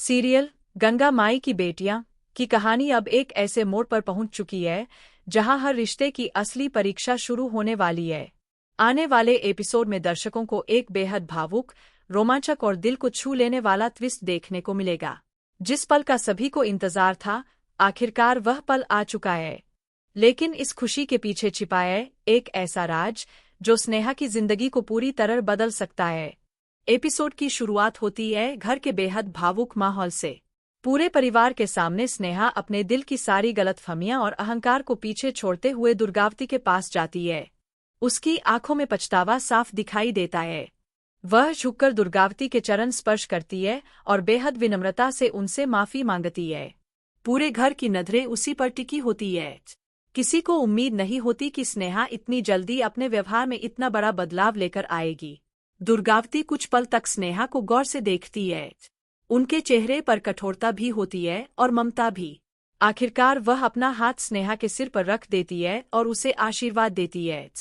Serial Ganga माई की बेटियां की कहानी अब एक ऐसे मोड़ पर पहुंच चुकी है जहां हर रिश्ते की असली परीक्षा शुरू होने वाली है। आने वाले एपिसोड में दर्शकों को एक बेहद भावुक, रोमांचक और दिल को छू लेने वाला ट्विस्ट देखने को मिलेगा। जिस पल का सभी को इंतजार था, आखिरकार वह पल आ चुका है। लेकिन इस खुशी के पीछे छिपा है एक ऐसा राज जो स्नेहा की जिंदगी को पूरी तरह बदल सकता है। एपिसोड की शुरुआत होती है घर के बेहद भावुक माहौल से। पूरे परिवार के सामने स्नेहा अपने दिल की सारी गलतफहमियां और अहंकार को पीछे छोड़ते हुए दुर्गावती के पास जाती है। उसकी आंखों में पछतावा साफ दिखाई देता है। वह झुककर दुर्गावती के चरण स्पर्श करती है और बेहद विनम्रता से उनसे माफी मांगती है। पूरे घर की नजरें उसी पर टिकी होती है। किसी को उम्मीद नहीं होती कि स्नेहा इतनी जल्दी अपने व्यवहार में इतना बड़ा बदलाव लेकर आएगी। दुर्गावती कुछ पल तक स्नेहा को गौर से देखती है। उनके चेहरे पर कठोरता भी होती है और ममता भी। आखिरकार वह अपना हाथ स्नेहा के सिर पर रख देती है और उसे आशीर्वाद देती है।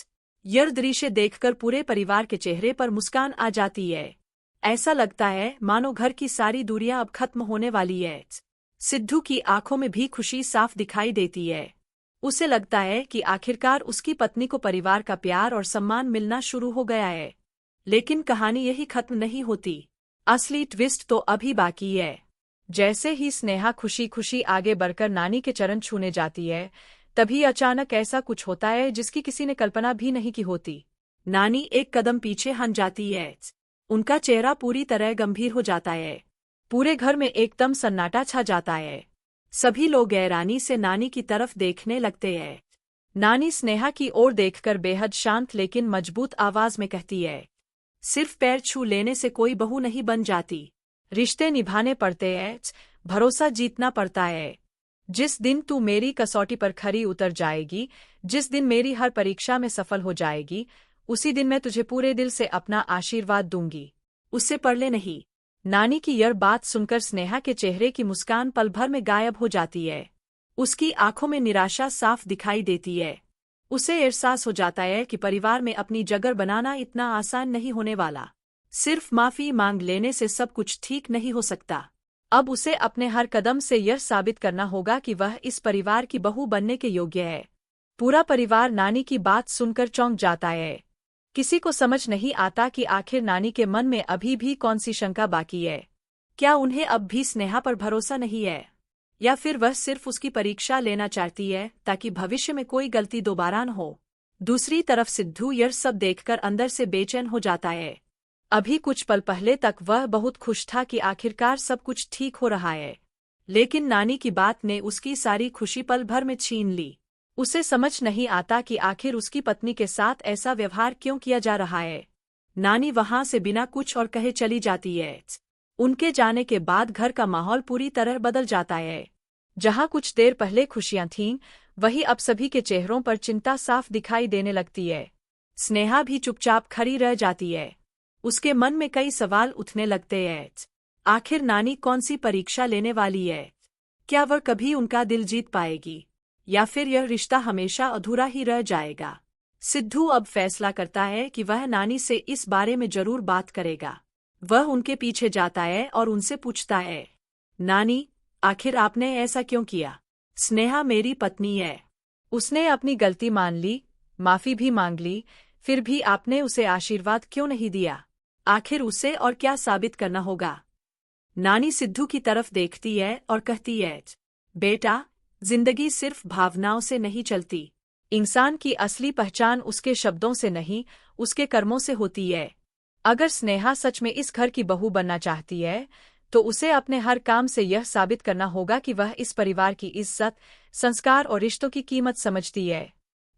यह दृश्य देखकर पूरे परिवार के चेहरे पर मुस्कान आ जाती है। ऐसा लगता है मानो घर की सारी दूरियां अब खत्म होने वाली है। सिद्धू की आंखों में भी खुशी साफ दिखाई देती है। उसे लगता है कि आखिरकार उसकी पत्नी को परिवार का प्यार और सम्मान मिलना शुरू हो गया है। लेकिन कहानी यही खत्म नहीं होती। असली ट्विस्ट तो अभी बाकी है। जैसे ही स्नेहा खुशी खुशी आगे बढ़कर नानी के चरण छूने जाती है, तभी अचानक ऐसा कुछ होता है जिसकी किसी ने कल्पना भी नहीं की होती। नानी एक कदम पीछे हट जाती है। उनका चेहरा पूरी तरह गंभीर हो जाता है। पूरे घर में एकदम सन्नाटा छा जाता है। सभी लोग हैरानी से नानी की तरफ देखने लगते हैं। नानी स्नेहा की ओर देखकर बेहद शांत लेकिन मजबूत आवाज में कहती है, सिर्फ पैर छू लेने से कोई बहू नहीं बन जाती। रिश्ते निभाने पड़ते हैं, भरोसा जीतना पड़ता है। जिस दिन तू मेरी कसौटी पर खरी उतर जाएगी, जिस दिन मेरी हर परीक्षा में सफल हो जाएगी, उसी दिन मैं तुझे पूरे दिल से अपना आशीर्वाद दूंगी, उससे पढ़ले नहीं। नानी की यह बात सुनकर स्नेहा के चेहरे की मुस्कान पल भर में गायब हो जाती है। उसकी आंखों में निराशा साफ दिखाई देती है। उसे एहसास हो जाता है कि परिवार में अपनी जगह बनाना इतना आसान नहीं होने वाला। सिर्फ माफी मांग लेने से सब कुछ ठीक नहीं हो सकता। अब उसे अपने हर कदम से यह साबित करना होगा कि वह इस परिवार की बहू बनने के योग्य है। पूरा परिवार नानी की बात सुनकर चौंक जाता है। किसी को समझ नहीं आता कि आखिर नानी के मन में अभी भी कौन सी शंका बाकी है। क्या उन्हें अब भी स्नेहा पर भरोसा नहीं है, या फिर वह सिर्फ उसकी परीक्षा लेना चाहती है ताकि भविष्य में कोई गलती दोबारा न हो। दूसरी तरफ सिद्धू यह सब देखकर अंदर से बेचैन हो जाता है। अभी कुछ पल पहले तक वह बहुत खुश था कि आखिरकार सब कुछ ठीक हो रहा है, लेकिन नानी की बात ने उसकी सारी खुशी पल भर में छीन ली। उसे समझ नहीं आता कि आखिर उसकी पत्नी के साथ ऐसा व्यवहार क्यों किया जा रहा है। नानी वहां से बिना कुछ और कहे चली जाती है। उनके जाने के बाद घर का माहौल पूरी तरह बदल जाता है। जहां कुछ देर पहले खुशियां थीं, वही अब सभी के चेहरों पर चिंता साफ दिखाई देने लगती है। स्नेहा भी चुपचाप खड़ी रह जाती है। उसके मन में कई सवाल उठने लगते हैं। आखिर नानी कौन सी परीक्षा लेने वाली है? क्या वह कभी उनका दिल जीत पाएगी, या फिर यह रिश्ता हमेशा अधूरा ही रह जाएगा? सिद्धू अब फैसला करता है कि वह नानी से इस बारे में जरूर बात करेगा। वह उनके पीछे जाता है और उनसे पूछता है, नानी, आखिर आपने ऐसा क्यों किया? स्नेहा मेरी पत्नी है। उसने अपनी गलती मान ली, माफी भी मांग ली, फिर भी आपने उसे आशीर्वाद क्यों नहीं दिया? आखिर उसे और क्या साबित करना होगा? नानी सिद्धू की तरफ देखती है और कहती है, बेटा, जिंदगी सिर्फ भावनाओं से नहीं चलती। इंसान की असली पहचान उसके शब्दों से नहीं, उसके कर्मों से होती है। अगर स्नेहा सच में इस घर की बहू बनना चाहती है, तो उसे अपने हर काम से यह साबित करना होगा कि वह इस परिवार की इज्जत, संस्कार और रिश्तों की कीमत समझती है।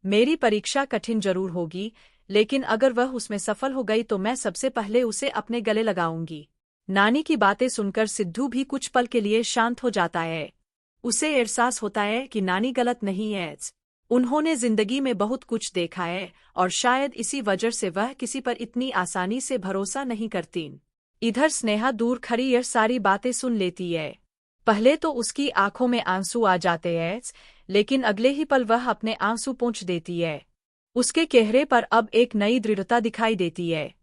मेरी परीक्षा कठिन जरूर होगी, लेकिन अगर वह उसमें सफल हो गई तो मैं सबसे पहले उसे अपने गले लगाऊंगी। नानी की बातें सुनकर सिद्धू भी कुछ पल के लिए शांत हो जाता है। उसे एहसास होता है कि नानी गलत नहीं है। उन्होंने जिंदगी में बहुत कुछ देखा है और शायद इसी वजह से वह किसी पर इतनी आसानी से भरोसा नहीं करती। इधर स्नेहा दूर खड़ी यह सारी बातें सुन लेती है। पहले तो उसकी आंखों में आंसू आ जाते हैं, लेकिन अगले ही पल वह अपने आंसू पोंछ देती है। उसके चेहरे पर अब एक नई दृढ़ता दिखाई देती है।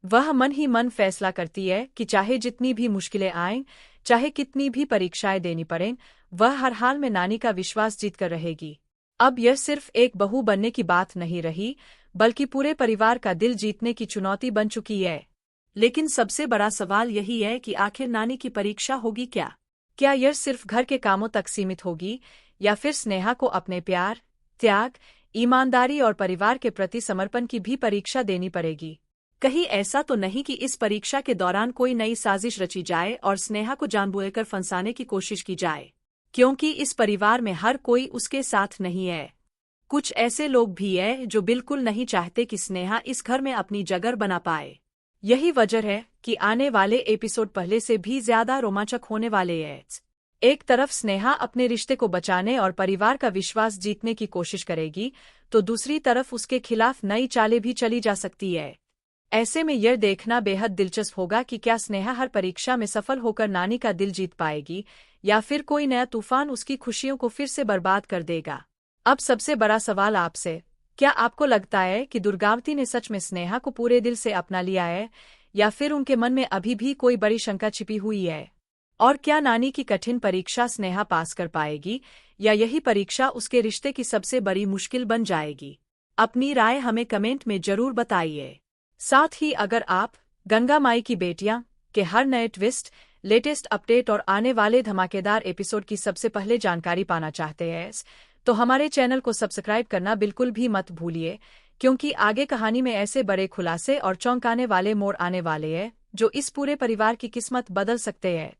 वह मन ही मन फैसला करती है कि चाहे जितनी भी मुश्किलें आएं, चाहे कितनी भी परीक्षाएं देनी पड़ें, वह हर हाल में नानी का विश्वास जीतकर रहेगी। अब यह सिर्फ एक बहू बनने की बात नहीं रही, बल्कि पूरे परिवार का दिल जीतने की चुनौती बन चुकी है। लेकिन सबसे बड़ा सवाल यही है कि आखिर नानी की परीक्षा होगी क्या? क्या यह सिर्फ घर के कामों तक सीमित होगी, या फिर स्नेहा को अपने प्यार, त्याग, ईमानदारी और परिवार के प्रति समर्पण की भी परीक्षा देनी पड़ेगी? कहीं ऐसा तो नहीं कि इस परीक्षा के दौरान कोई नई साजिश रची जाए और स्नेहा को जानबूझकर फंसाने की कोशिश की जाए? क्योंकि इस परिवार में हर कोई उसके साथ नहीं है। कुछ ऐसे लोग भी हैं जो बिल्कुल नहीं चाहते कि स्नेहा इस घर में अपनी जगह बना पाए। यही वजह है कि आने वाले एपिसोड पहले से भी ज्यादा रोमांचक होने वाले हैं। एक तरफ स्नेहा अपने रिश्ते को बचाने और परिवार का विश्वास जीतने की कोशिश करेगी, तो दूसरी तरफ उसके खिलाफ नई चालें भी चली जा सकती है। ऐसे में यह देखना बेहद दिलचस्प होगा कि क्या स्नेहा हर परीक्षा में सफल होकर नानी का दिल जीत पाएगी, या फिर कोई नया तूफान उसकी खुशियों को फिर से बर्बाद कर देगा। अब सबसे बड़ा सवाल आपसे, क्या आपको लगता है कि दुर्गावती ने सच में स्नेहा को पूरे दिल से अपना लिया है, या फिर उनके मन में अभी भी कोई बड़ी शंका छिपी हुई है? और क्या नानी की कठिन परीक्षा स्नेहा पास कर पाएगी, या यही परीक्षा उसके रिश्ते की सबसे बड़ी मुश्किल बन जाएगी? अपनी राय हमें कमेंट में जरूर बताइए। साथ ही अगर आप गंगा माई की बेटियां के हर नए ट्विस्ट, लेटेस्ट अपडेट और आने वाले धमाकेदार एपिसोड की सबसे पहले जानकारी पाना चाहते हैं, तो हमारे चैनल को सब्सक्राइब करना बिल्कुल भी मत भूलिए, क्योंकि आगे कहानी में ऐसे बड़े खुलासे और चौंकाने वाले मोड़ आने वाले हैं जो इस पूरे परिवार की किस्मत बदल सकते हैं।